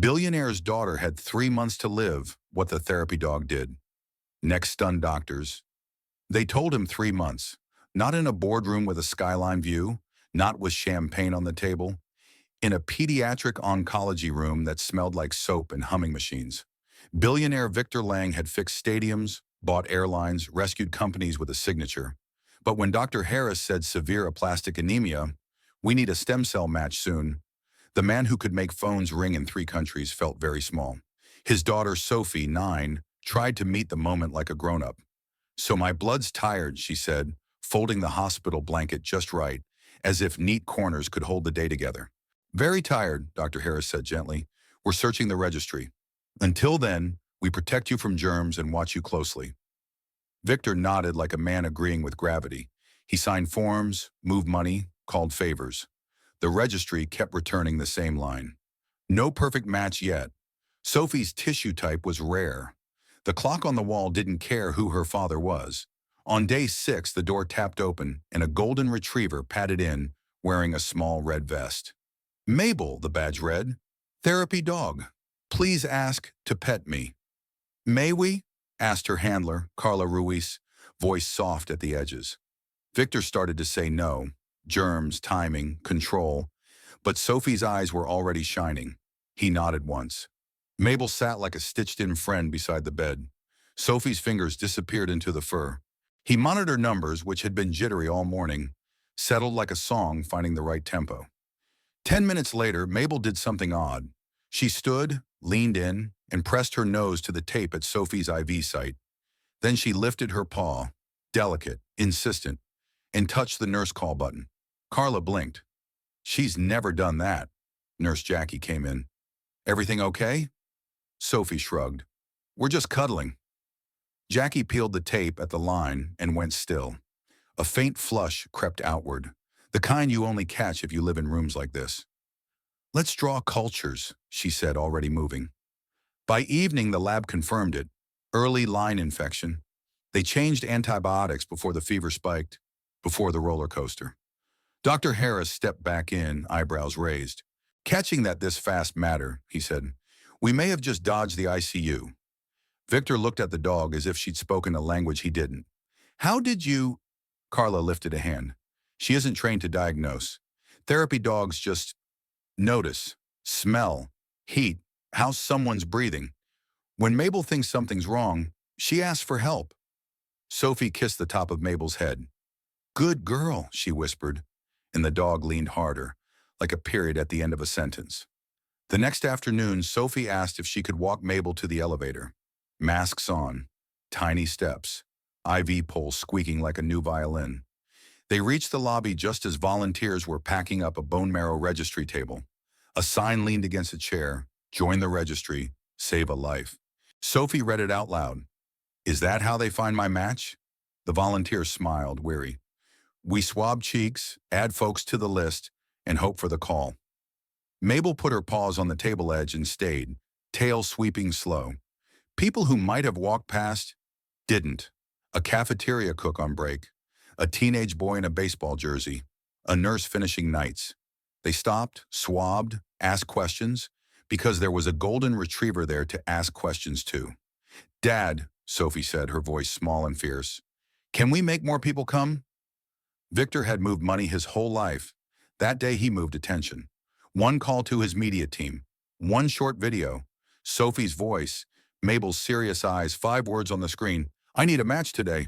Billionaire's daughter had 3 months to live, what the therapy dog did. Next stunned doctors. They told him 3 months. Not in a boardroom with a skyline view, not with champagne on the table, in a pediatric oncology room that smelled like soap and humming machines. Billionaire Victor Lang had fixed stadiums, bought airlines, rescued companies with a signature. But when Dr. Harris said severe aplastic anemia, we need a stem cell match soon, the man who could make phones ring in 3 countries felt very small. His daughter Sophie, 9, tried to meet the moment like a grown-up. "So my blood's tired," she said, folding the hospital blanket just right, as if neat corners could hold the day together. "Very tired," Dr. Harris said gently. "We're searching the registry. Until then, we protect you from germs and watch you closely." Victor nodded like a man agreeing with gravity. He signed forms, moved money, called favors. The registry kept returning the same line. No perfect match yet. Sophie's tissue type was rare. The clock on the wall didn't care who her father was. On day 6, the door tapped open and a golden retriever padded in, wearing a small red vest. "Mabel," the badge read. "Therapy dog. Please ask to pet me." "May we?" asked her handler, Carla Ruiz, voice soft at the edges. Victor started to say no. Germs, timing, control. But Sophie's eyes were already shining. He nodded once. Mabel sat like a stitched-in friend beside the bed. Sophie's fingers disappeared into the fur. He monitored numbers, which had been jittery all morning, settled like a song finding the right tempo. 10 minutes later, Mabel did something odd. She stood, leaned in, and pressed her nose to the tape at Sophie's IV site. Then she lifted her paw, delicate, insistent, and touched the nurse call button. Carla blinked. "She's never done that." Nurse Jackie came in. "Everything okay?" Sophie shrugged. "We're just cuddling." Jackie peeled the tape at the line and went still. A faint flush crept outward, the kind you only catch if you live in rooms like this. "Let's draw cultures," she said, already moving. By evening, the lab confirmed it. Early line infection. They changed antibiotics before the fever spiked, before the roller coaster. Dr. Harris stepped back in, eyebrows raised. "Catching that this fast matter," he said. "We may have just dodged the ICU." Victor looked at the dog as if she'd spoken a language he didn't. "How did you—" Carla lifted a hand. "She isn't trained to diagnose. Therapy dogs just notice, smell, heat, how someone's breathing. When Mabel thinks something's wrong, she asks for help." Sophie kissed the top of Mabel's head. "Good girl," she whispered, and the dog leaned harder, like a period at the end of a sentence. The next afternoon, Sophie asked if she could walk Mabel to the elevator. Masks on, tiny steps, IV poles squeaking like a new violin. They reached the lobby just as volunteers were packing up a bone marrow registry table. A sign leaned against a chair: "Join the registry, save a life." Sophie read it out loud. "Is that how they find my match?" The volunteers smiled, weary. "We swab cheeks, add folks to the list, and hope for the call." Mabel put her paws on the table edge and stayed, tail sweeping slow. People who might have walked past didn't. A cafeteria cook on break, a teenage boy in a baseball jersey, a nurse finishing nights. They stopped, swabbed, asked questions, because there was a golden retriever there to ask questions to. "Dad," Sophie said, her voice small and fierce, "can we make more people come?" Victor had moved money his whole life. That day he moved attention. One call to his media team, one short video, Sophie's voice, Mabel's serious eyes, 5 words on the screen: "I need a match today."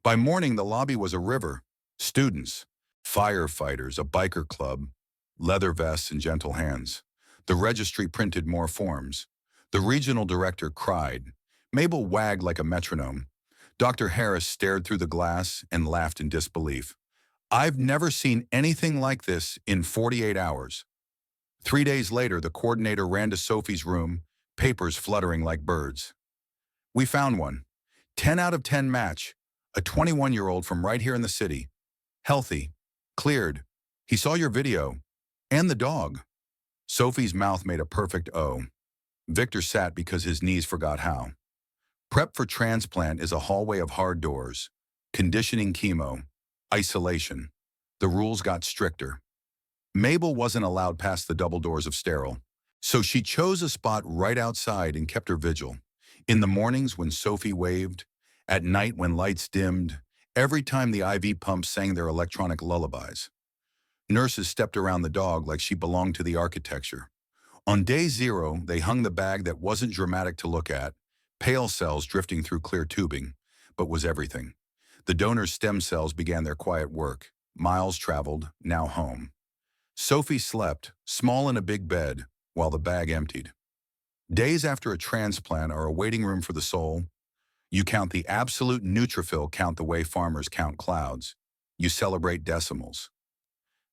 By morning, the lobby was a river. Students, firefighters, a biker club, leather vests and gentle hands. The registry printed more forms. The regional director cried. Mabel wagged like a metronome. Dr. Harris stared through the glass and laughed in disbelief. "I've never seen anything like this in 48 hours. 3 days later, the coordinator ran to Sophie's room, papers fluttering like birds. "We found one. 10 out of 10 match. A 21-year-old from right here in the city. Healthy. Cleared. He saw your video. And the dog." Sophie's mouth made a perfect O. Victor sat because his knees forgot how. Prep for transplant is a hallway of hard doors. Conditioning, chemo. Isolation. The rules got stricter. Mabel wasn't allowed past the double doors of sterile. So she chose a spot right outside and kept her vigil. In the mornings when Sophie waved, at night when lights dimmed, every time the IV pumps sang their electronic lullabies. Nurses stepped around the dog like she belonged to the architecture. On day 0, they hung the bag that wasn't dramatic to look at, pale cells drifting through clear tubing, but was everything. The donor's stem cells began their quiet work. Miles traveled, now home. Sophie slept, small in a big bed, while the bag emptied. Days after a transplant are a waiting room for the soul. You count the absolute neutrophil count the way farmers count clouds. You celebrate decimals.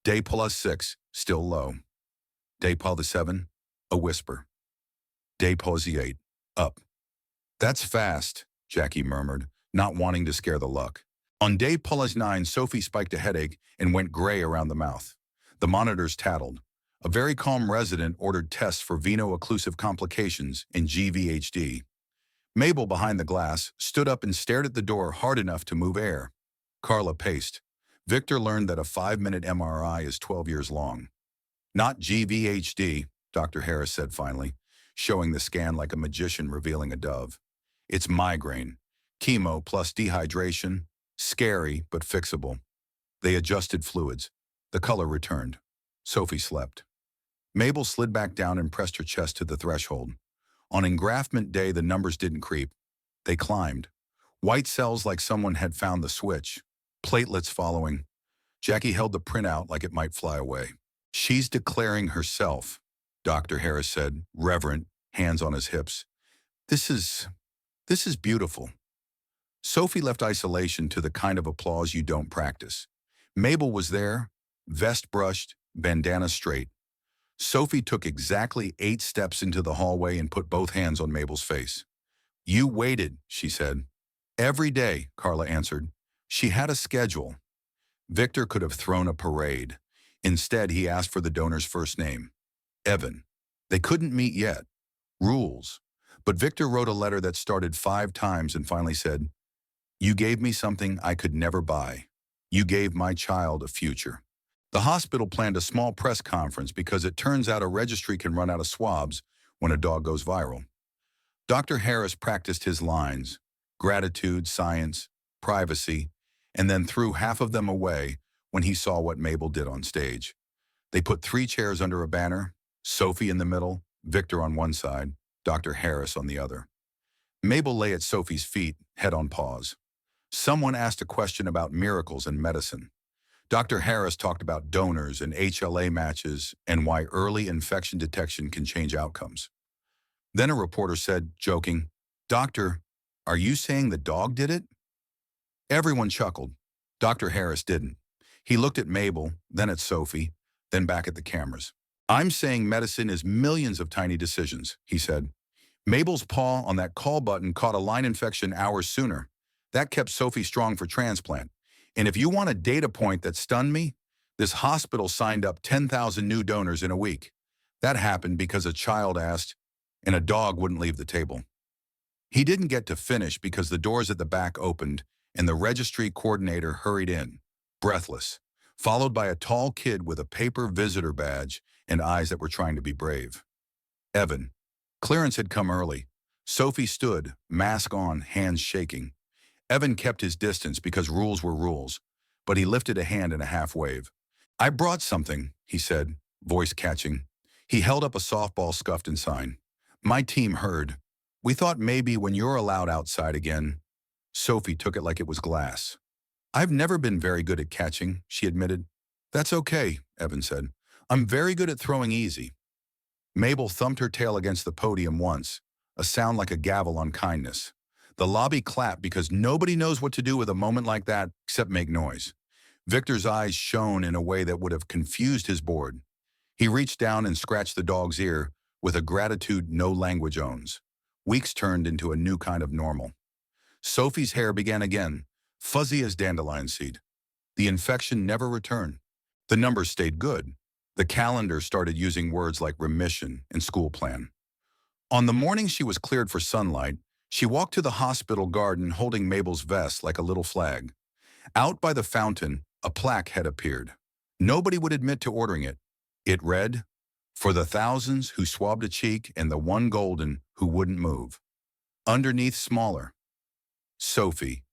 Day +6, still low. Day +7, a whisper. Day +8, up. That's fast, Jackie murmured, not wanting to scare the luck. On day +9, Sophie spiked a headache and went gray around the mouth. The monitors tattled. A very calm resident ordered tests for veno-occlusive complications and GVHD. Mabel, behind the glass, stood up and stared at the door hard enough to move air. Carla paced. Victor learned that a 5-minute MRI is 12 years long. Not GVHD, Dr. Harris said finally, showing the scan like a magician revealing a dove. It's migraine. Chemo plus dehydration. Scary, but fixable. They adjusted fluids. The color returned. Sophie slept. Mabel slid back down and pressed her chest to the threshold. On engraftment day, the numbers didn't creep. They climbed. White cells like someone had found the switch. Platelets following. Jackie held the printout like it might fly away. She's declaring herself, Dr. Harris said, reverent, hands on his hips. This is beautiful. Sophie left isolation to the kind of applause you don't practice. Mabel was there, vest brushed, bandana straight. Sophie took exactly 8 steps into the hallway and put both hands on Mabel's face. You waited, she said. Every day, Carla answered. She had a schedule. Victor could have thrown a parade. Instead, he asked for the donor's first name. Evan. They couldn't meet yet. Rules. But Victor wrote a letter that started 5 times and finally said, You gave me something I could never buy. You gave my child a future. The hospital planned a small press conference because it turns out a registry can run out of swabs when a dog goes viral. Dr. Harris practiced his lines, gratitude, science, privacy, and then threw half of them away when he saw what Mabel did on stage. They put 3 chairs under a banner, Sophie in the middle, Victor on one side, Dr. Harris on the other. Mabel lay at Sophie's feet, head on paws. Someone asked a question about miracles in medicine. Dr. Harris talked about donors and HLA matches and why early infection detection can change outcomes. Then a reporter said, joking, Doctor, are you saying the dog did it? Everyone chuckled. Dr. Harris didn't. He looked at Mabel, then at Sophie, then back at the cameras. I'm saying medicine is millions of tiny decisions, he said. Mabel's paw on that call button caught a line infection hours sooner. That kept Sophie strong for transplant. And if you want a data point that stunned me, this hospital signed up 10,000 new donors in a week. That happened because a child asked, and a dog wouldn't leave the table. He didn't get to finish because the doors at the back opened and the registry coordinator hurried in, breathless, followed by a tall kid with a paper visitor badge and eyes that were trying to be brave. Evan. Clearance had come early. Sophie stood, mask on, hands shaking. Evan kept his distance because rules were rules, but he lifted a hand in a half wave. I brought something, he said, voice catching. He held up a softball scuffed in sign. My team heard. We thought maybe when you're allowed outside again. Sophie took it like it was glass. I've never been very good at catching, she admitted. That's okay, Evan said. I'm very good at throwing easy. Mabel thumped her tail against the podium once, a sound like a gavel on kindness. The lobby clapped because nobody knows what to do with a moment like that except make noise. Victor's eyes shone in a way that would have confused his board. He reached down and scratched the dog's ear with a gratitude no language owns. Weeks turned into a new kind of normal. Sophie's hair began again, fuzzy as dandelion seed. The infection never returned. The numbers stayed good. The calendar started using words like remission and school plan. On the morning she was cleared for sunlight, she walked to the hospital garden holding Mabel's vest like a little flag. Out by the fountain, a plaque had appeared. Nobody would admit to ordering it. It read, For the thousands who swabbed a cheek and the one golden who wouldn't move. Underneath smaller. Sophie.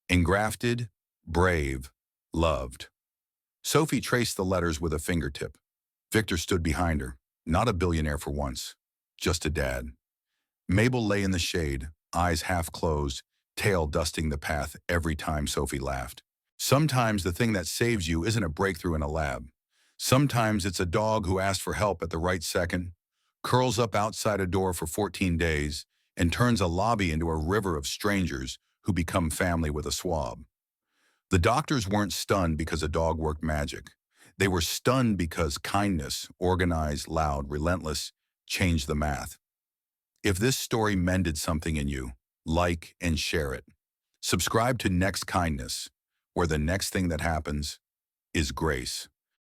Engrafted, brave, loved. Sophie traced the letters with a fingertip. Victor stood behind her, not a billionaire for once, just a dad. Mabel lay in the shade, eyes half closed, tail dusting the path every time Sophie laughed. Sometimes the thing that saves you isn't a breakthrough in a lab. Sometimes it's a dog who asks for help at the right second, curls up outside a door for 14 days, and turns a lobby into a river of strangers who become family with a swab. The doctors weren't stunned because a dog worked magic. They were stunned because kindness, organized, loud, relentless, changed the math. If this story mended something in you, like and share it. Subscribe to Next Kindness, where the next thing that happens is grace.